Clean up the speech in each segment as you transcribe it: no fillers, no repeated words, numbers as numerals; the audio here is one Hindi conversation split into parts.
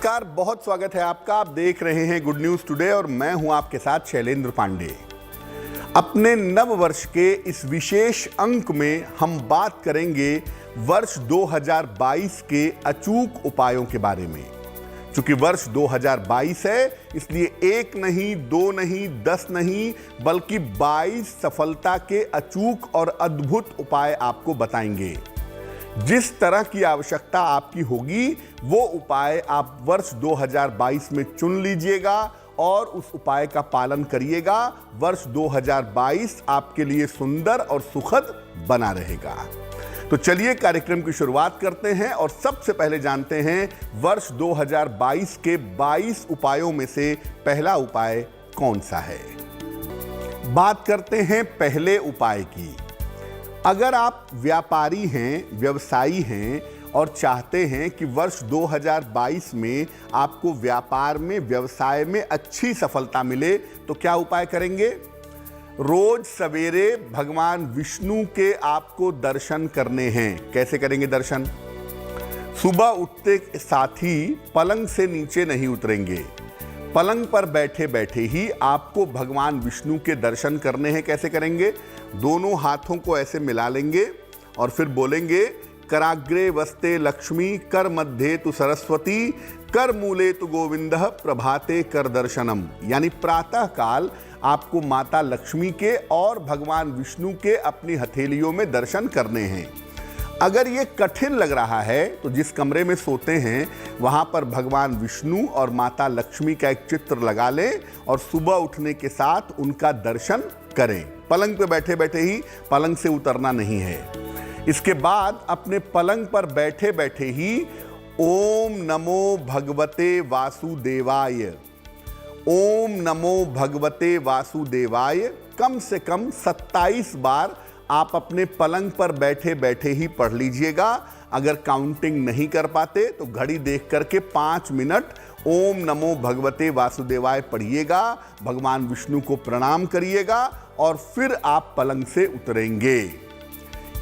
नमस्कार, बहुत स्वागत है आपका। आप देख रहे हैं गुड न्यूज टुडे और मैं हूं आपके साथ शैलेंद्र पांडे। अपने नव वर्ष के इस विशेष अंक में हम बात करेंगे वर्ष 2022 के अचूक उपायों के बारे में। चूंकि वर्ष 2022 है, इसलिए 1 नहीं, 2 नहीं, 10 नहीं, बल्कि 22 सफलता के अचूक और अद्भुत उपाय आपको बताएंगे। जिस तरह की आवश्यकता आपकी होगी वो उपाय आप वर्ष 2022 में चुन लीजिएगा और उस उपाय का पालन करिएगा। वर्ष 2022 आपके लिए सुंदर और सुखद बना रहेगा। तो चलिए कार्यक्रम की शुरुआत करते हैं और सबसे पहले जानते हैं वर्ष 2022 के 22 उपायों में से पहला उपाय कौन सा है। बात करते हैं पहले उपाय की। अगर आप व्यापारी हैं, व्यवसायी हैं और चाहते हैं कि वर्ष 2022 में आपको व्यापार में, व्यवसाय में अच्छी सफलता मिले, तो क्या उपाय करेंगे? रोज सवेरे भगवान विष्णु के आपको दर्शन करने हैं। कैसे करेंगे दर्शन? सुबह उठते साथ ही पलंग से नीचे नहीं उतरेंगे। पलंग पर बैठे बैठे ही आपको भगवान विष्णु के दर्शन करने हैं। कैसे करेंगे? दोनों हाथों को ऐसे मिला लेंगे और फिर बोलेंगे, कराग्रे वस्ते लक्ष्मी, कर मध्य तु सरस्वती, कर मूले तु गोविंदः, प्रभाते कर दर्शनम। यानी प्रातः काल आपको माता लक्ष्मी के और भगवान विष्णु के अपनी हथेलियों में दर्शन करने हैं। अगर ये कठिन लग रहा है तो जिस कमरे में सोते हैं वहां पर भगवान विष्णु और माता लक्ष्मी का एक चित्र लगा लें और सुबह उठने के साथ उनका दर्शन करें। पलंग पे बैठे बैठे ही, पलंग से उतरना नहीं है। इसके बाद अपने पलंग पर बैठे बैठे ही ओम नमो भगवते वासुदेवाय, ओम नमो भगवते वासुदेवाय कम से कम 27 बार आप अपने पलंग पर बैठे बैठे ही पढ़ लीजिएगा। अगर काउंटिंग नहीं कर पाते तो घड़ी देख करके 5 मिनट ओम नमो भगवते वासुदेवाय पढ़िएगा, भगवान विष्णु को प्रणाम करिएगा और फिर आप पलंग से उतरेंगे।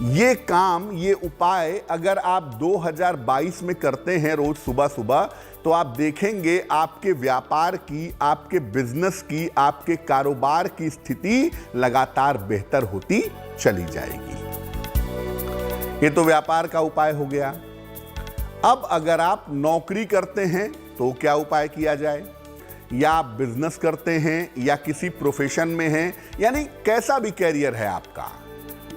ये काम, ये उपाय अगर आप 2022 में करते हैं रोज सुबह सुबह, तो आप देखेंगे आपके व्यापार की, आपके बिजनेस की, आपके कारोबार की स्थिति लगातार बेहतर होती चली जाएगी। ये तो व्यापार का उपाय हो गया। अब अगर आप नौकरी करते हैं तो क्या उपाय किया जाए? या आप बिजनेस करते हैं या किसी प्रोफेशन में हैं, यानी कैसा भी कैरियर है आपका,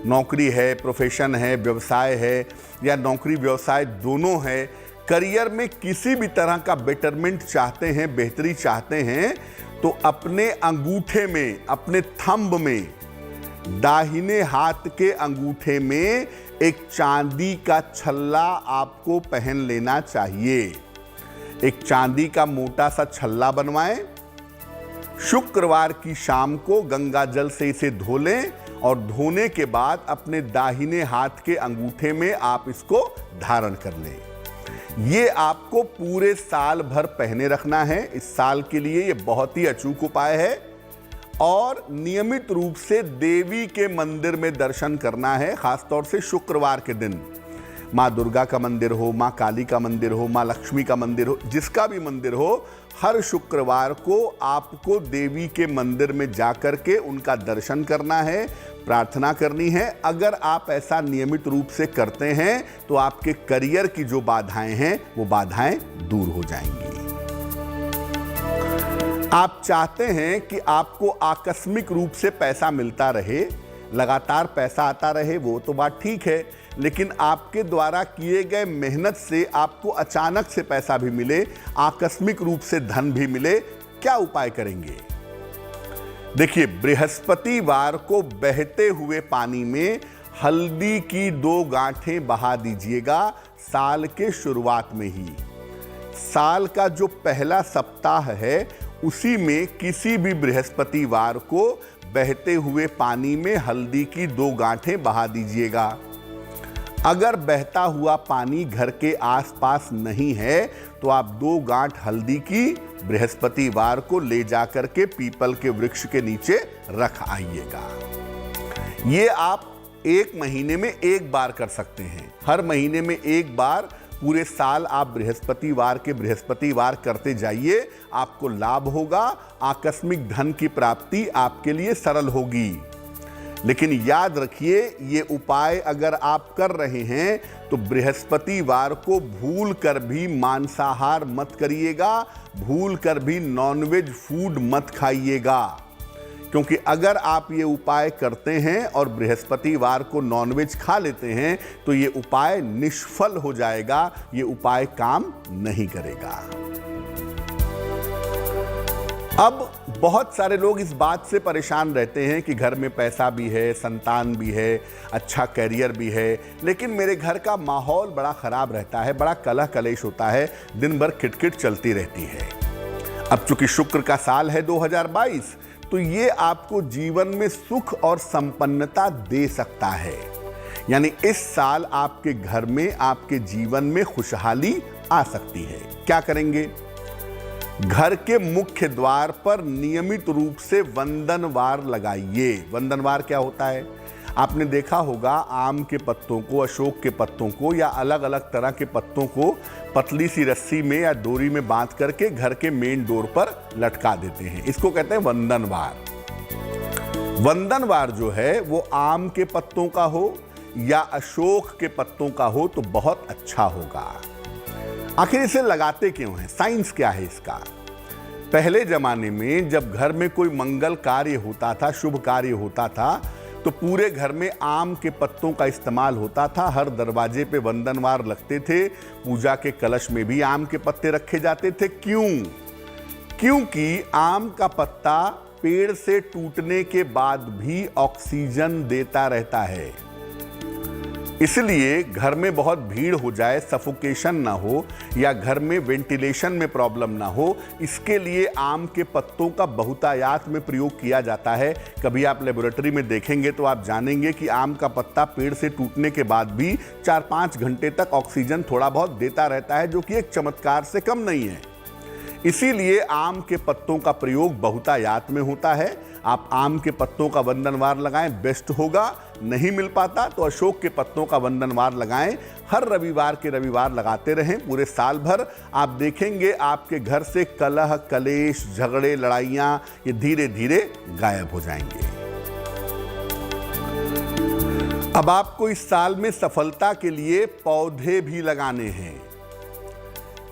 नौकरी है, प्रोफेशन है, व्यवसाय है या नौकरी व्यवसाय दोनों है, करियर में किसी भी तरह का बेटरमेंट चाहते हैं, बेहतरी चाहते हैं, तो अपने अंगूठे में, अपने थंब में, दाहिने हाथ के अंगूठे में एक चांदी का छल्ला आपको पहन लेना चाहिए। एक चांदी का मोटा सा छल्ला बनवाएं, शुक्रवार की शाम को गंगा जल से इसे धो लें और धोने के बाद अपने दाहिने हाथ के अंगूठे में आप इसको धारण कर लें। ये आपको पूरे साल भर पहने रखना है। इस साल के लिए ये बहुत ही अचूक उपाय है और नियमित रूप से देवी के मंदिर में दर्शन करना है, खासतौर से शुक्रवार के दिन। माँ दुर्गा का मंदिर हो, माँ काली का मंदिर हो, माँ लक्ष्मी का मंदिर हो, जिसका भी मंदिर हो, हर शुक्रवार को आपको देवी के मंदिर में जाकर के उनका दर्शन करना है, प्रार्थना करनी है। अगर आप ऐसा नियमित रूप से करते हैं तो आपके करियर की जो बाधाएं हैं वो बाधाएं दूर हो जाएंगी। आप चाहते हैं कि आपको आकस्मिक रूप से पैसा मिलता रहे, लगातार पैसा आता रहे, वो तो बात ठीक है, लेकिन आपके द्वारा किए गए मेहनत से आपको अचानक से पैसा भी मिले, आकस्मिक रूप से धन भी मिले, क्या उपाय करेंगे? देखिए, बृहस्पतिवार को बहते हुए पानी में हल्दी की 2 गांठें बहा दीजिएगा साल के शुरुआत में ही। साल का जो पहला सप्ताह है उसी में किसी भी बृहस्पतिवार को बहते हुए पानी में हल्दी की 2 गांठें बहा दीजिएगा। अगर बहता हुआ पानी घर के आसपास नहीं है तो आप 2 गांठ हल्दी की बृहस्पतिवार को ले जाकर के पीपल के वृक्ष के नीचे रख आइएगा। ये आप 1 महीने में 1 बार कर सकते हैं। हर महीने में 1 बार पूरे साल आप बृहस्पतिवार के बृहस्पतिवार करते जाइए, आपको लाभ होगा, आकस्मिक धन की प्राप्ति आपके लिए सरल होगी। लेकिन याद रखिए, ये उपाय अगर आप कर रहे हैं तो बृहस्पतिवार को भूल कर भी मांसाहार मत करिएगा, भूल कर भी नॉनवेज फूड मत खाइएगा। क्योंकि अगर आप ये उपाय करते हैं और बृहस्पतिवार को नॉनवेज खा लेते हैं तो ये उपाय निष्फल हो जाएगा, ये उपाय काम नहीं करेगा। अब बहुत सारे लोग इस बात से परेशान रहते हैं कि घर में पैसा भी है, संतान भी है, अच्छा करियर भी है, लेकिन मेरे घर का माहौल बड़ा खराब रहता है, बड़ा कलह कलेश होता है, दिन भर खिटखिट चलती रहती है। अब चूंकि शुक्र का साल है 2022, तो ये आपको जीवन में सुख और संपन्नता दे सकता है। यानी इस साल आपके घर में, आपके जीवन में खुशहाली आ सकती है। क्या करेंगे? घर के मुख्य द्वार पर नियमित रूप से वंदनवार लगाइए। वंदनवार क्या होता है? आपने देखा होगा, आम के पत्तों को, अशोक के पत्तों को या अलग अलग तरह के पत्तों को पतली सी रस्सी में या डोरी में बांध करके घर के मेन डोर पर लटका देते हैं। इसको कहते हैं वंदनवार। वंदनवार जो है वो आम के पत्तों का हो या अशोक के पत्तों का हो तो बहुत अच्छा होगा। आखिर इसे लगाते क्यों हैं? साइंस क्या है इसका? पहले जमाने में जब घर में कोई मंगल कार्य होता था, शुभ कार्य होता था, तो पूरे घर में आम के पत्तों का इस्तेमाल होता था। हर दरवाजे पे वंदनवार लगते थे, पूजा के कलश में भी आम के पत्ते रखे जाते थे। क्यों? क्योंकि आम का पत्ता पेड़ से टूटने के बाद भी ऑक्सीजन देता रहता है। इसलिए घर में बहुत भीड़ हो जाए, सफोकेशन ना हो या घर में वेंटिलेशन में प्रॉब्लम ना हो, इसके लिए आम के पत्तों का बहुतायत में प्रयोग किया जाता है। कभी आप लेबोरेटरी में देखेंगे तो आप जानेंगे कि आम का पत्ता पेड़ से टूटने के बाद भी 4-5 घंटे तक ऑक्सीजन थोड़ा बहुत देता रहता है, जो कि एक चमत्कार से कम नहीं है। इसीलिए आम के पत्तों का प्रयोग बहुतायत में होता है। आप आम के पत्तों का वंदनवार लगाएं, बेस्ट होगा। नहीं मिल पाता तो अशोक के पत्तों का वंदनवार लगाएं। हर रविवार के रविवार लगाते रहें पूरे साल भर। आप देखेंगे आपके घर से कलह, कलेश, झगड़े, लड़ाइयां ये धीरे धीरे गायब हो जाएंगे। अब आपको इस साल में सफलता के लिए पौधे भी लगाने हैं।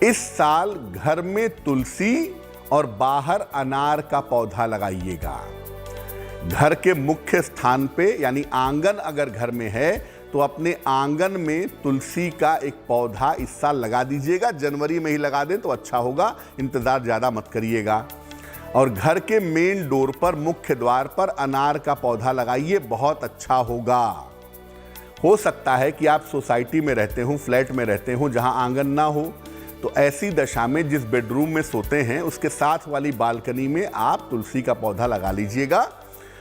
इस साल घर में तुलसी और बाहर अनार का पौधा लगाइएगा। घर के मुख्य स्थान पे यानी आंगन अगर घर में है तो अपने आंगन में तुलसी का एक पौधा इस साल लगा दीजिएगा। जनवरी में ही लगा दें तो अच्छा होगा, इंतजार ज़्यादा मत करिएगा। और घर के मेन डोर पर, मुख्य द्वार पर अनार का पौधा लगाइए, बहुत अच्छा होगा। हो सकता है कि आप सोसाइटी में रहते हो, फ्लैट में रहते हो जहां आंगन ना हो, तो ऐसी दशा में जिस बेडरूम में सोते हैं उसके साथ वाली बालकनी में आप तुलसी का पौधा लगा लीजिएगा।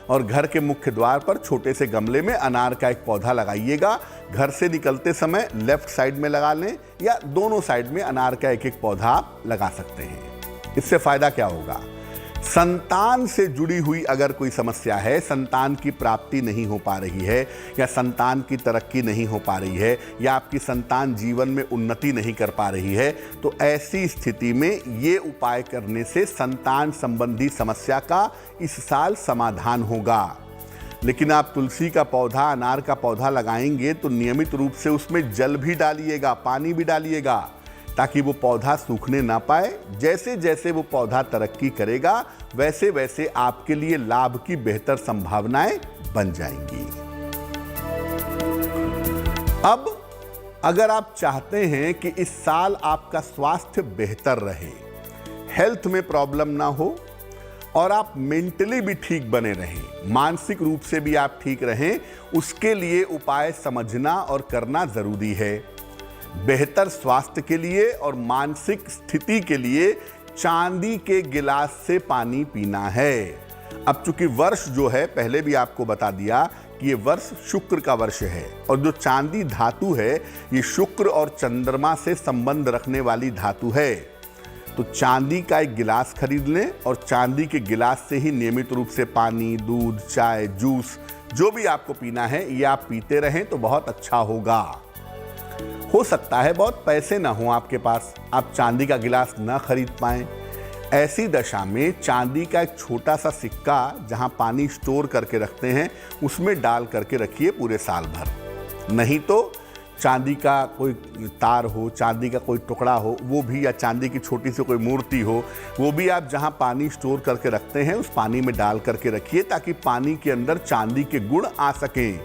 और घर के मुख्य द्वार पर छोटे से गमले में अनार का एक पौधा लगाइएगा। घर से निकलते समय लेफ्ट साइड में लगा लें या दोनों साइड में अनार का एक एक पौधा आप लगा सकते हैं। इससे फायदा क्या होगा? संतान से जुड़ी हुई अगर कोई समस्या है, संतान की प्राप्ति नहीं हो पा रही है या संतान की तरक्की नहीं हो पा रही है या आपकी संतान जीवन में उन्नति नहीं कर पा रही है, तो ऐसी स्थिति में ये उपाय करने से संतान संबंधी समस्या का इस साल समाधान होगा। लेकिन आप तुलसी का पौधा, अनार का पौधा लगाएंगे तो नियमित रूप से उसमें जल भी डालिएगा, पानी भी डालिएगा, ताकि वो पौधा सूखने ना पाए। जैसे जैसे वो पौधा तरक्की करेगा वैसे वैसे आपके लिए लाभ की बेहतर संभावनाएं बन जाएंगी। अब अगर आप चाहते हैं कि इस साल आपका स्वास्थ्य बेहतर रहे, हेल्थ में प्रॉब्लम ना हो और आप मेंटली भी ठीक बने रहें, मानसिक रूप से भी आप ठीक रहें, उसके लिए उपाय समझना और करना जरूरी है। बेहतर स्वास्थ्य के लिए और मानसिक स्थिति के लिए चांदी के गिलास से पानी पीना है। अब चूंकि वर्ष जो है, पहले भी आपको बता दिया कि ये वर्ष शुक्र का वर्ष है और जो चांदी धातु है ये शुक्र और चंद्रमा से संबंध रखने वाली धातु है। तो चांदी का एक गिलास खरीद लें और चांदी के गिलास से ही नियमित रूप से पानी, दूध, चाय, जूस जो भी आपको पीना है ये आप पीते रहें तो बहुत अच्छा होगा। हो सकता है बहुत पैसे ना हो आपके पास, आप चांदी का गिलास ना खरीद पाएं। ऐसी दशा में चांदी का एक छोटा सा सिक्का जहां पानी स्टोर करके रखते हैं उसमें डाल करके रखिए पूरे साल भर। नहीं तो चांदी का कोई तार हो, चांदी का कोई टुकड़ा हो वो भी, या चांदी की छोटी सी कोई मूर्ति हो वो भी आप जहां पानी स्टोर करके रखते हैं उस पानी में डाल करके रखिए, ताकि पानी के अंदर चांदी के गुण आ सकें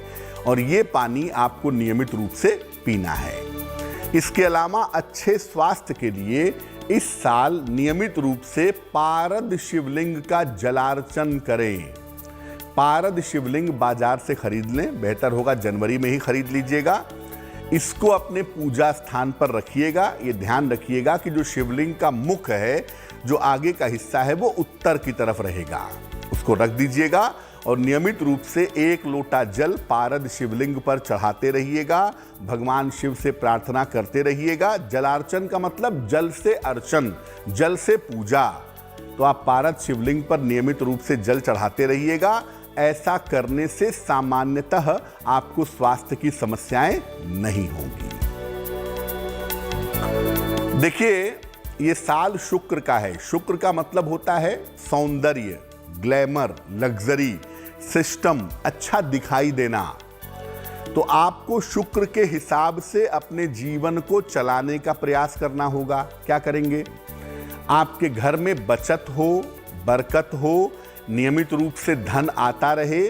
और ये पानी आपको नियमित रूप से पीना है। इसके अलावा अच्छे स्वास्थ्य के लिए इस साल नियमित रूप से पारद शिवलिंग का जलार्चन करें। पारद शिवलिंग बाजार से खरीद लें, बेहतर होगा जनवरी में ही खरीद लीजिएगा। इसको अपने पूजा स्थान पर रखिएगा। ये ध्यान रखिएगा कि जो शिवलिंग का मुख है, जो आगे का हिस्सा है, वो उत्तर की तरफ रहेगा। उसको रख दीजिएगा और नियमित रूप से 1 लोटा जल पारद शिवलिंग पर चढ़ाते रहिएगा। भगवान शिव से प्रार्थना करते रहिएगा। जलार्चन का मतलब जल से अर्चन, जल से पूजा। तो आप पारद शिवलिंग पर नियमित रूप से जल चढ़ाते रहिएगा। ऐसा करने से सामान्यतः आपको स्वास्थ्य की समस्याएं नहीं होंगी। देखिए, ये साल शुक्र का है। शुक्र का मतलब होता है सौंदर्य, ग्लैमर, लग्जरी, सिस्टम, अच्छा दिखाई देना। तो आपको शुक्र के हिसाब से अपने जीवन को चलाने का प्रयास करना होगा। क्या करेंगे? आपके घर में बचत हो, बरकत हो, नियमित रूप से धन आता रहे,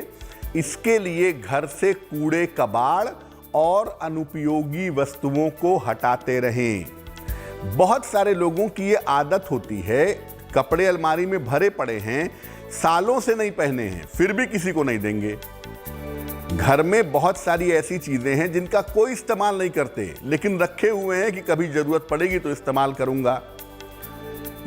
इसके लिए घर से कूड़े कबाड़ और अनुपयोगी वस्तुओं को हटाते रहें। बहुत सारे लोगों की ये आदत होती है, कपड़े अलमारी में भरे पड़े हैं, सालों से नहीं पहने हैं, फिर भी किसी को नहीं देंगे। घर में बहुत सारी ऐसी चीजें हैं जिनका कोई इस्तेमाल नहीं करते, लेकिन रखे हुए हैं कि कभी जरूरत पड़ेगी तो इस्तेमाल करूंगा।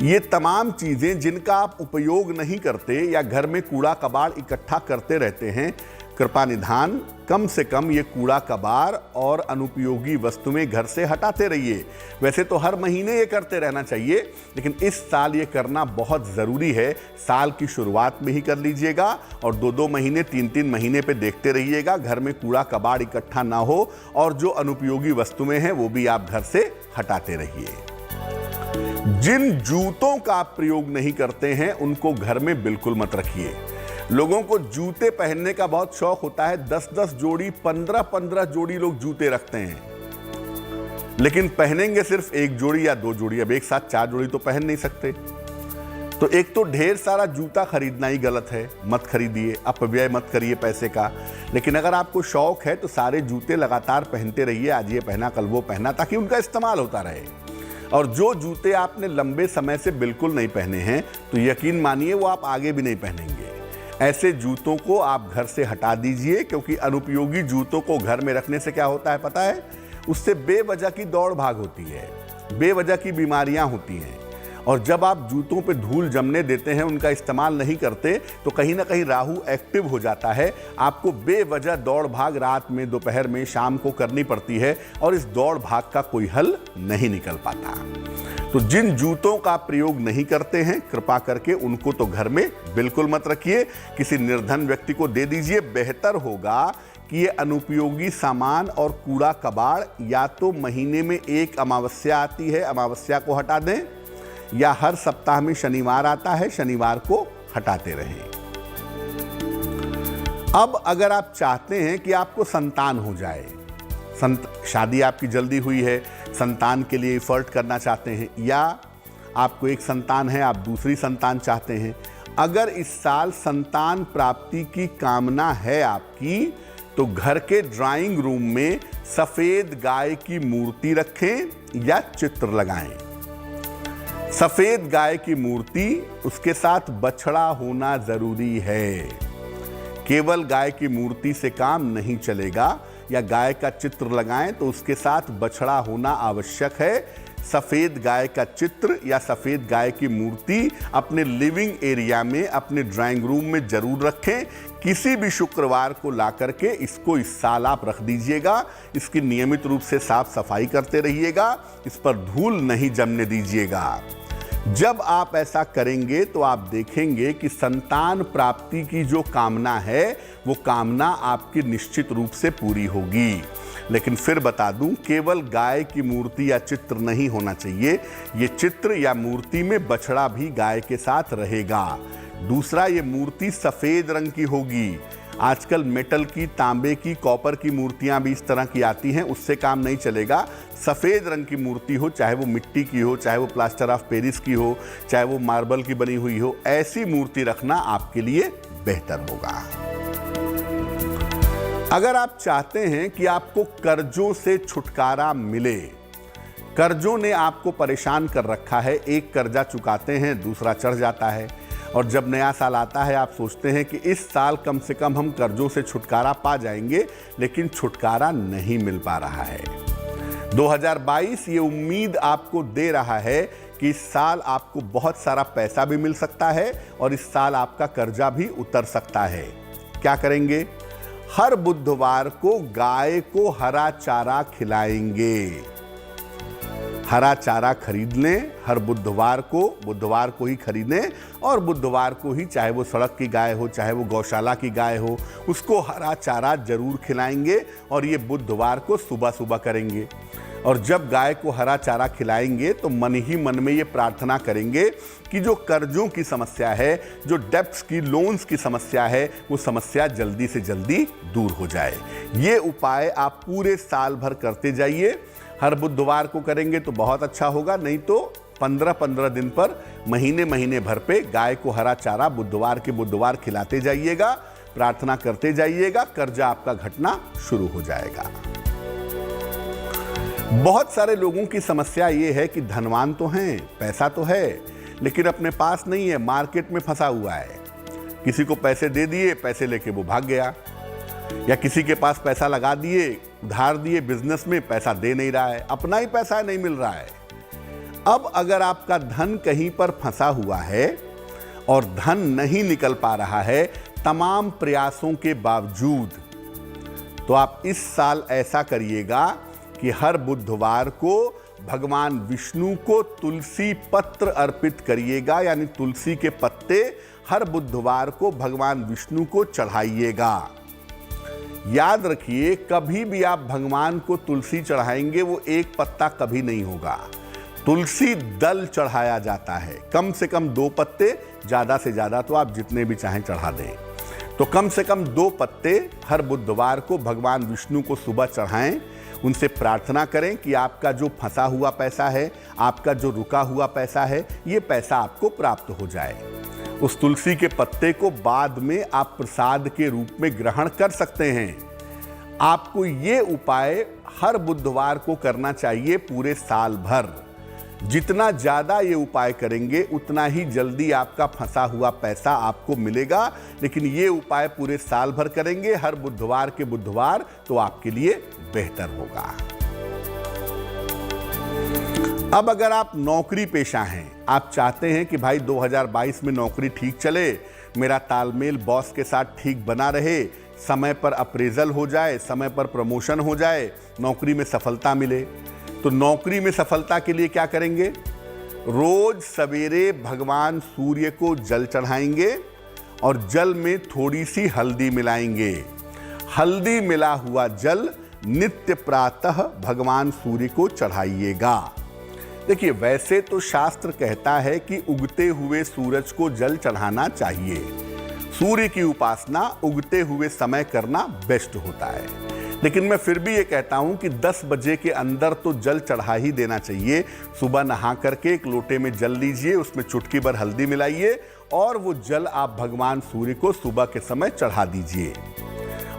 ये तमाम चीजें जिनका आप उपयोग नहीं करते या घर में कूड़ा कबाड़ इकट्ठा करते रहते हैं, कृपा निधान कम से कम ये कूड़ा कबाड़ और अनुपयोगी वस्तुएं घर से हटाते रहिए। वैसे तो हर महीने ये करते रहना चाहिए, लेकिन इस साल ये करना बहुत ज़रूरी है। साल की शुरुआत में ही कर लीजिएगा और 2-2 महीने, 3-3 महीने पे देखते रहिएगा घर में कूड़ा कबाड़ इकट्ठा ना हो, और जो अनुपयोगी वस्तुएं हैं वो भी आप घर से हटाते रहिए। जिन जूतों का आप प्रयोग नहीं करते हैं उनको घर में बिल्कुल मत रखिए। लोगों को जूते पहनने का बहुत शौक होता है, 10-10 जोड़ी, 15-15 जोड़ी लोग जूते रखते हैं, लेकिन पहनेंगे सिर्फ 1 जोड़ी या 2 जोड़ी। अब एक साथ 4 जोड़ी तो पहन नहीं सकते। तो एक तो ढेर सारा जूता खरीदना ही गलत है, मत खरीदिए, अपव्यय मत करिए पैसे का। लेकिन अगर आपको शौक है तो सारे जूते लगातार पहनते रहिए, आज ये पहना कल वो पहना, ताकि उनका इस्तेमाल होता रहे। और जो जूते आपने लंबे समय से बिल्कुल नहीं पहने हैं तो यकीन मानिए वो आप आगे भी नहीं पहनेंगे। ऐसे जूतों को आप घर से हटा दीजिए, क्योंकि अनुपयोगी जूतों को घर में रखने से क्या होता है पता है? उससे बेवजह की दौड़ भाग होती है, बेवजह की बीमारियां होती हैं। और जब आप जूतों पे धूल जमने देते हैं, उनका इस्तेमाल नहीं करते, तो कहीं ना कहीं राहु एक्टिव हो जाता है। आपको बेवजह दौड़ भाग रात में, दोपहर में, शाम को करनी पड़ती है और इस दौड़ भाग का कोई हल नहीं निकल पाता। तो जिन जूतों का प्रयोग नहीं करते हैं, कृपा करके उनको तो घर में बिल्कुल मत रखिए, किसी निर्धन व्यक्ति को दे दीजिए। बेहतर होगा कि ये अनुपयोगी सामान और कूड़ा कबाड़ या तो महीने में 1 अमावस्या आती है, अमावस्या को हटा दें, या हर सप्ताह में शनिवार आता है, शनिवार को हटाते रहें। अब अगर आप चाहते हैं कि आपको संतान हो जाए, शादी आपकी जल्दी हुई है, संतान के लिए एफर्ट करना चाहते हैं, या आपको एक संतान है, आप दूसरी संतान चाहते हैं, अगर इस साल संतान प्राप्ति की कामना है आपकी, तो घर के ड्राइंग रूम में सफेद गाय की मूर्ति रखें या चित्र लगाएं। सफेद गाय की मूर्ति, उसके साथ बछड़ा होना जरूरी है। केवल गाय की मूर्ति से काम नहीं चलेगा, या गाय का चित्र लगाएं तो उसके साथ बछड़ा होना आवश्यक है। सफेद गाय का चित्र या सफेद गाय की मूर्ति अपने लिविंग एरिया में, अपने ड्राइंग रूम में जरूर रखें। किसी भी शुक्रवार को ला करके इसको इस साल आप रख दीजिएगा। इसकी नियमित रूप से साफ सफाई करते रहिएगा, इस पर धूल नहीं जमने दीजिएगा। जब आप ऐसा करेंगे तो आप देखेंगे कि संतान प्राप्ति की जो कामना है वो कामना आपकी निश्चित रूप से पूरी होगी। लेकिन फिर बता दूं, केवल गाय की मूर्ति या चित्र नहीं होना चाहिए। ये चित्र या मूर्ति में बछड़ा भी गाय के साथ रहेगा। दूसरा, ये मूर्ति सफेद रंग की होगी। आजकल मेटल की, तांबे की, कॉपर की मूर्तियां भी इस तरह की आती हैं, उससे काम नहीं चलेगा। सफ़ेद रंग की मूर्ति हो, चाहे वो मिट्टी की हो, चाहे वो प्लास्टर ऑफ पेरिस की हो, चाहे वो मार्बल की बनी हुई हो, ऐसी मूर्ति रखना आपके लिए बेहतर होगा। अगर आप चाहते हैं कि आपको कर्जों से छुटकारा मिले, कर्जों ने आपको परेशान कर रखा है, एक कर्जा चुकाते हैं दूसरा चढ़ जाता है, और जब नया साल आता है आप सोचते हैं कि इस साल कम से कम हम कर्जों से छुटकारा पा जाएंगे, लेकिन छुटकारा नहीं मिल पा रहा है। 2022 ये उम्मीद आपको दे रहा है कि इस साल आपको बहुत सारा पैसा भी मिल सकता है और इस साल आपका कर्जा भी उतर सकता है। क्या करेंगे? हर बुधवार को गाय को हरा चारा खिलाएंगे। हरा चारा खरीद लें, हर बुधवार को ही खरीदें, और बुधवार को ही, चाहे वो सड़क की गाय हो, चाहे वो गौशाला की गाय हो, उसको हरा चारा जरूर खिलाएंगे। और ये बुधवार को सुबह सुबह करेंगे। और जब गाय को हरा चारा खिलाएंगे तो मन ही मन में ये प्रार्थना करेंगे कि जो कर्जों की समस्या है, जो डेब्ट्स की, लोन्स की समस्या है, वो समस्या जल्दी से जल्दी दूर हो जाए। ये उपाय आप पूरे साल भर करते जाइए। हर बुधवार को करेंगे तो बहुत अच्छा होगा, नहीं तो 15-15 दिन पर, महीने भर पे गाय को हरा चारा बुधवार के बुधवार खिलाते जाइएगा, प्रार्थना करते जाइएगा, कर्जा आपका घटना शुरू हो जाएगा। बहुत सारे लोगों की समस्या ये है कि धनवान तो हैं, पैसा तो है, लेकिन अपने पास नहीं है, मार्केट में फंसा हुआ है। किसी को पैसे दे दिए, पैसे लेके वो भाग गया, या किसी के पास पैसा लगा दिए, उधार दिए बिजनेस में, पैसा दे नहीं रहा है, अपना ही पैसा नहीं मिल रहा है। अब अगर आपका धन कहीं पर फंसा हुआ है और धन नहीं निकल पा रहा है तमाम प्रयासों के बावजूद, तो आप इस साल ऐसा करिएगा कि हर बुधवार को भगवान विष्णु को तुलसी पत्र अर्पित करिएगा, यानी तुलसी के पत्ते हर बुधवार को भगवान विष्णु को चढ़ाइएगा। याद रखिए, कभी भी आप भगवान को तुलसी चढ़ाएंगे वो एक पत्ता कभी नहीं होगा। तुलसी दल चढ़ाया जाता है, कम से कम 2 पत्ते, ज़्यादा से ज़्यादा तो आप जितने भी चाहें चढ़ा दें। तो कम से कम 2 पत्ते हर बुधवार को भगवान विष्णु को सुबह चढ़ाएं। उनसे प्रार्थना करें कि आपका जो फंसा हुआ पैसा है, आपका जो रुका हुआ पैसा है, ये पैसा आपको प्राप्त हो जाए। उस तुलसी के पत्ते को बाद में आप प्रसाद के रूप में ग्रहण कर सकते हैं। आपको ये उपाय हर बुधवार को करना चाहिए पूरे साल भर। जितना ज़्यादा ये उपाय करेंगे उतना ही जल्दी आपका फंसा हुआ पैसा आपको मिलेगा। लेकिन ये उपाय पूरे साल भर करेंगे हर बुधवार के बुधवार, तो आपके लिए बेहतर होगा। अब अगर आप नौकरी पेशा हैं, आप चाहते हैं कि भाई 2022 में नौकरी ठीक चले, मेरा तालमेल बॉस के साथ ठीक बना रहे, समय पर अप्रेजल हो जाए, समय पर प्रमोशन हो जाए, नौकरी में सफलता मिले, तो नौकरी में सफलता के लिए क्या करेंगे? रोज सवेरे भगवान सूर्य को जल चढ़ाएंगे और जल में थोड़ी सी हल्दी मिलाएंगे। हल्दी मिला हुआ जल नित्य प्रातः भगवान सूर्य को चढ़ाइएगा। देखिए, वैसे तो शास्त्र कहता है कि उगते हुए सूरज को जल चढ़ाना चाहिए। सूर्य की उपासना उगते हुए समय करना बेस्ट होता है, लेकिन मैं फिर भी ये कहता हूं कि 10 बजे के अंदर तो जल चढ़ा ही देना चाहिए। सुबह नहा करके एक लोटे में जल लीजिए, उसमें चुटकी भर हल्दी मिलाइए और वो जल आप भगवान सूर्य को सुबह के समय चढ़ा दीजिए।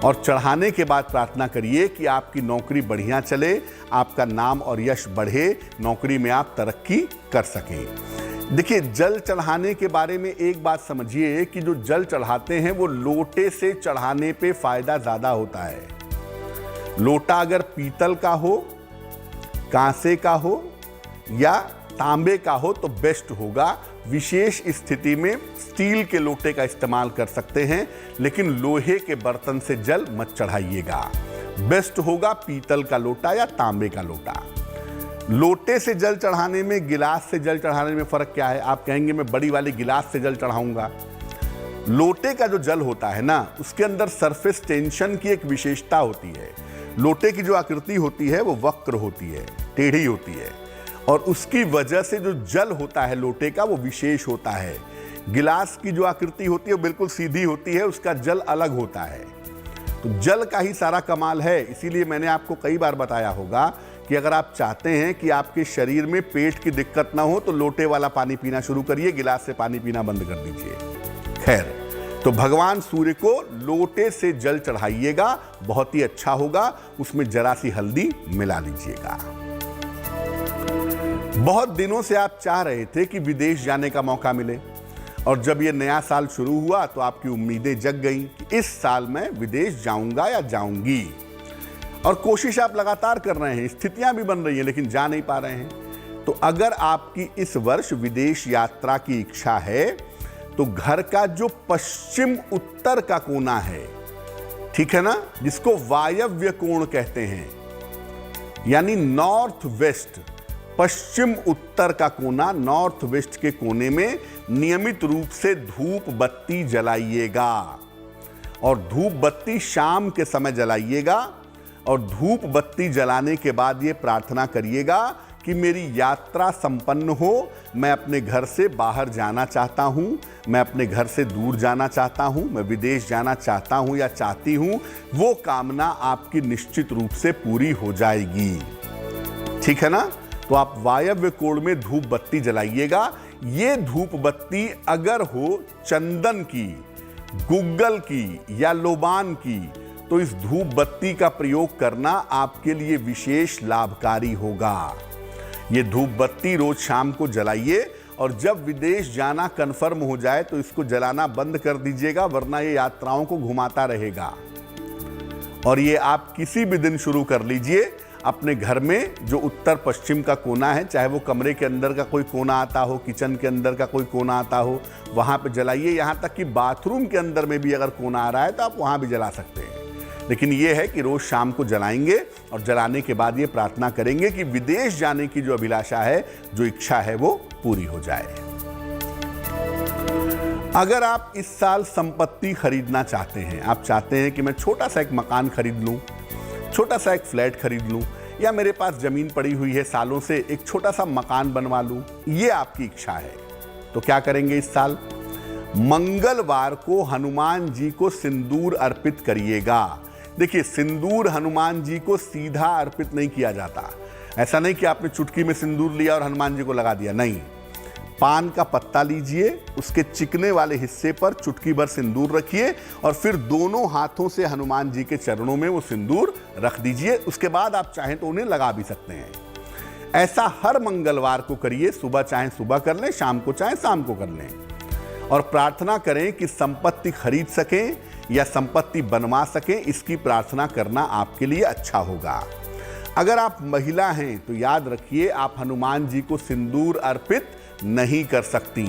और चढ़ाने के बाद प्रार्थना करिए कि आपकी नौकरी बढ़िया चले, आपका नाम और यश बढ़े, नौकरी में आप तरक्की कर सकें। देखिए, जल चढ़ाने के बारे में एक बात समझिए कि जो जल चढ़ाते हैं वो लोटे से चढ़ाने पे फायदा ज़्यादा होता है। लोटा अगर पीतल का हो, कांसे का हो या तांबे का हो तो बेस्ट होगा। विशेष स्थिति में स्टील के लोटे का इस्तेमाल कर सकते हैं, लेकिन लोहे के बर्तन से जल मत चढ़ाइएगा। बेस्ट होगा पीतल का लोटा या तांबे का लोटा। लोटे से जल चढ़ाने में, गिलास से जल चढ़ाने में फर्क क्या है? आप कहेंगे मैं बड़ी वाली गिलास से जल चढ़ाऊंगा। लोटे का जो जल होता है ना, उसके अंदर सरफेस टेंशन की एक विशेषता होती है। लोटे की जो आकृति होती है वो वक्र होती है, टेढ़ी होती है, और उसकी वजह से जो जल होता है लोटे का वो विशेष होता है। गिलास की जो आकृति होती है वो बिल्कुल सीधी होती है, उसका जल अलग होता है। तो जल का ही सारा कमाल है। इसीलिए मैंने आपको कई बार बताया होगा कि अगर आप चाहते हैं कि आपके शरीर में पेट की दिक्कत ना हो तो लोटे वाला पानी पीना शुरू करिए, गिलास से पानी पीना बंद कर दीजिए। खैर, तो भगवान सूर्य को लोटे से जल चढ़ाइएगा, बहुत ही अच्छा होगा। उसमें जरा सी हल्दी मिला लीजिएगा। बहुत दिनों से आप चाह रहे थे कि विदेश जाने का मौका मिले, और जब ये नया साल शुरू हुआ तो आपकी उम्मीदें जग गईं कि इस साल मैं विदेश जाऊंगा या जाऊंगी। और कोशिश आप लगातार कर रहे हैं, स्थितियां भी बन रही हैं, लेकिन जा नहीं पा रहे हैं। तो अगर आपकी इस वर्ष विदेश यात्रा की इच्छा है तो घर का जो पश्चिम उत्तर का कोना है, ठीक है ना, जिसको वायव्य कोण कहते हैं, यानी नॉर्थ वेस्ट, पश्चिम उत्तर का कोना, नॉर्थ वेस्ट के कोने में नियमित रूप से धूप बत्ती जलाइएगा। और धूप बत्ती शाम के समय जलाइएगा। और धूप बत्ती जलाने के बाद ये प्रार्थना करिएगा कि मेरी यात्रा संपन्न हो, मैं अपने घर से बाहर जाना चाहता हूं, मैं अपने घर से दूर जाना चाहता हूं, मैं विदेश जाना चाहता हूं या चाहती हूं, वो कामना आपकी निश्चित रूप से पूरी हो जाएगी। ठीक है ना? तो आप वायव्य कोण में धूप बत्ती जलाइएगा। ये धूप बत्ती अगर हो चंदन की, गुग्गल की या लोबान की, तो इस धूप बत्ती का प्रयोग करना आपके लिए विशेष लाभकारी होगा। ये धूप बत्ती रोज शाम को जलाइए, और जब विदेश जाना कन्फर्म हो जाए तो इसको जलाना बंद कर दीजिएगा, वरना ये यात्राओं को घुमाता रहेगा। और ये आप किसी भी दिन शुरू कर लीजिए। अपने घर में जो उत्तर पश्चिम का कोना है, चाहे वो कमरे के अंदर का कोई कोना आता हो, किचन के अंदर का कोई कोना आता हो, वहाँ पे जलाइए। यहाँ तक कि बाथरूम के अंदर में भी अगर कोना आ रहा है तो आप वहाँ भी जला सकते हैं। लेकिन ये है कि रोज शाम को जलाएंगे, और जलाने के बाद ये प्रार्थना करेंगे कि विदेश जाने की जो अभिलाषा है, जो इच्छा है, वो पूरी हो जाए। अगर आप इस साल संपत्ति खरीदना चाहते हैं, आप चाहते हैं कि मैं छोटा सा एक मकान खरीद लूं, छोटा सा एक फ्लैट खरीद लूं, या मेरे पास जमीन पड़ी हुई है सालों से, एक छोटा सा मकान बनवा लूं, ये आपकी इच्छा है, तो क्या करेंगे इस साल? मंगलवार को हनुमान जी को सिंदूर अर्पित करिएगा। देखिए, सिंदूर हनुमान जी को सीधा अर्पित नहीं किया जाता। ऐसा नहीं कि आपने चुटकी में सिंदूर लिया और हनुमान जी को लगा दिया, नहीं। पान का पत्ता लीजिए, उसके चिकने वाले हिस्से पर चुटकी भर सिंदूर रखिए, और फिर दोनों हाथों से हनुमान जी के चरणों में वो सिंदूर रख दीजिए। उसके बाद आप चाहें तो उन्हें लगा भी सकते हैं। ऐसा हर मंगलवार को करिए। सुबह चाहे सुबह कर लें, शाम को चाहे शाम को कर लें, और प्रार्थना करें कि संपत्ति खरीद सकें या संपत्ति बनवा सकें। इसकी प्रार्थना करना आपके लिए अच्छा होगा। अगर आप महिला हैं तो याद रखिए, आप हनुमान जी को सिंदूर अर्पित नहीं कर सकती,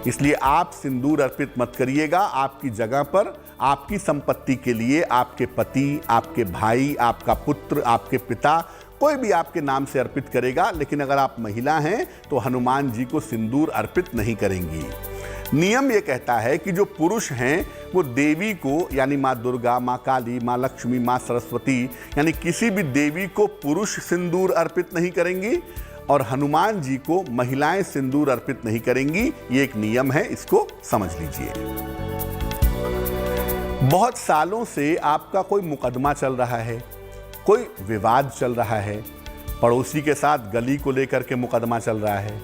इसलिए आप सिंदूर अर्पित मत करिएगा। आपकी जगह पर आपकी संपत्ति के लिए आपके पति, आपके भाई, आपका पुत्र, आपके पिता, कोई भी आपके नाम से अर्पित करेगा। लेकिन अगर आप महिला हैं तो हनुमान जी को सिंदूर अर्पित नहीं करेंगी। नियम ये कहता है कि जो पुरुष हैं वो देवी को, यानी माँ दुर्गा, माँ काली, माँ लक्ष्मी, माँ सरस्वती, यानी किसी भी देवी को पुरुष सिंदूर अर्पित नहीं करेंगी, और हनुमान जी को महिलाएं सिंदूर अर्पित नहीं करेंगी। ये एक नियम है, इसको समझ लीजिए। बहुत सालों से आपका कोई मुकदमा चल रहा है, कोई विवाद चल रहा है, पड़ोसी के साथ गली को लेकर के मुकदमा चल रहा है,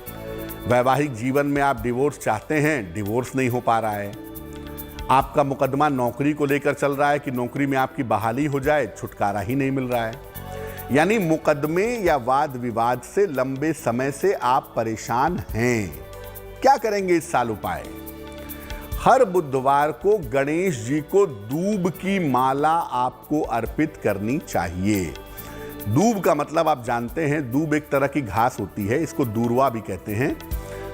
वैवाहिक जीवन में आप डिवोर्स चाहते हैं, डिवोर्स नहीं हो पा रहा है, आपका मुकदमा नौकरी को लेकर चल रहा है कि नौकरी में आपकी बहाली हो जाए, छुटकारा ही नहीं मिल रहा है। यानी मुकदमे या वाद विवाद से लंबे समय से आप परेशान हैं। क्या करेंगे इस साल उपाय? हर बुधवार को गणेश जी को दूब की माला आपको अर्पित करनी चाहिए। दूब का मतलब आप जानते हैं, दूब एक तरह की घास होती है, इसको दूर्वा भी कहते हैं।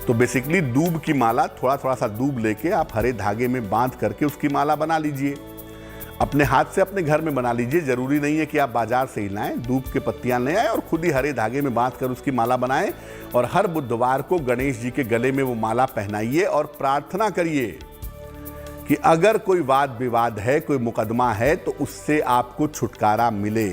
तो बेसिकली दूब की माला, थोड़ा थोड़ा सा दूब लेके आप हरे धागे में बांध करके उसकी माला बना लीजिए। अपने हाथ से अपने घर में बना लीजिए। जरूरी नहीं है कि आप बाजार से ही लाएं, दूब के पत्तियां ले आए और खुद ही हरे धागे में बांध कर उसकी माला बनाएं और हर बुधवार को गणेश जी के गले में वो माला पहनाइए और प्रार्थना करिए कि अगर कोई वाद विवाद है, कोई मुकदमा है, तो उससे आपको छुटकारा मिले।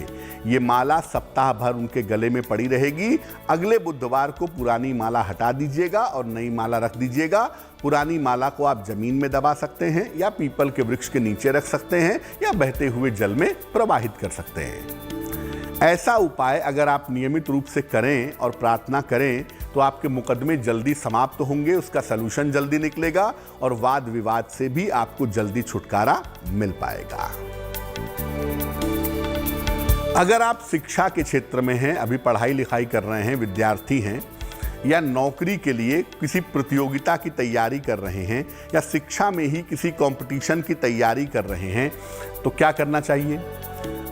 ये माला सप्ताह भर उनके गले में पड़ी रहेगी। अगले बुधवार को पुरानी माला हटा दीजिएगा और नई माला रख दीजिएगा। पुरानी माला को आप जमीन में दबा सकते हैं या पीपल के वृक्ष के नीचे रख सकते हैं या बहते हुए जल में प्रवाहित कर सकते हैं। ऐसा उपाय अगर आप नियमित रूप से करें और प्रार्थना करें तो आपके मुकदमे जल्दी समाप्त होंगे, उसका सलूशन जल्दी निकलेगा और वाद विवाद से भी आपको जल्दी छुटकारा मिल पाएगा। अगर आप शिक्षा के क्षेत्र में हैं, अभी पढ़ाई लिखाई कर रहे हैं, विद्यार्थी हैं या नौकरी के लिए किसी प्रतियोगिता की तैयारी कर रहे हैं या शिक्षा में ही किसी कंपटीशन की तैयारी कर रहे हैं, तो क्या करना चाहिए?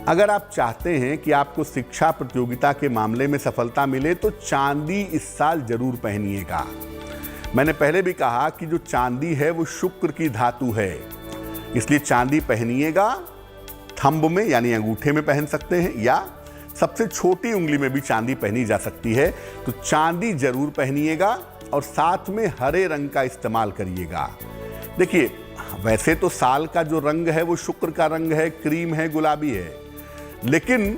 अगर आप चाहते हैं कि आपको शिक्षा प्रतियोगिता के मामले में सफलता मिले तो चांदी इस साल जरूर पहनिएगा। मैंने पहले भी कहा कि जो चांदी है वो शुक्र की धातु है, इसलिए चांदी पहनिएगा। थंब में यानी अंगूठे में पहन सकते हैं या सबसे छोटी उंगली में भी चांदी पहनी जा सकती है, तो चांदी जरूर पहनिएगा और साथ में हरे रंग का इस्तेमाल करिएगा। देखिए, वैसे तो साल का जो रंग है वो शुक्र का रंग है, क्रीम है, गुलाबी है, लेकिन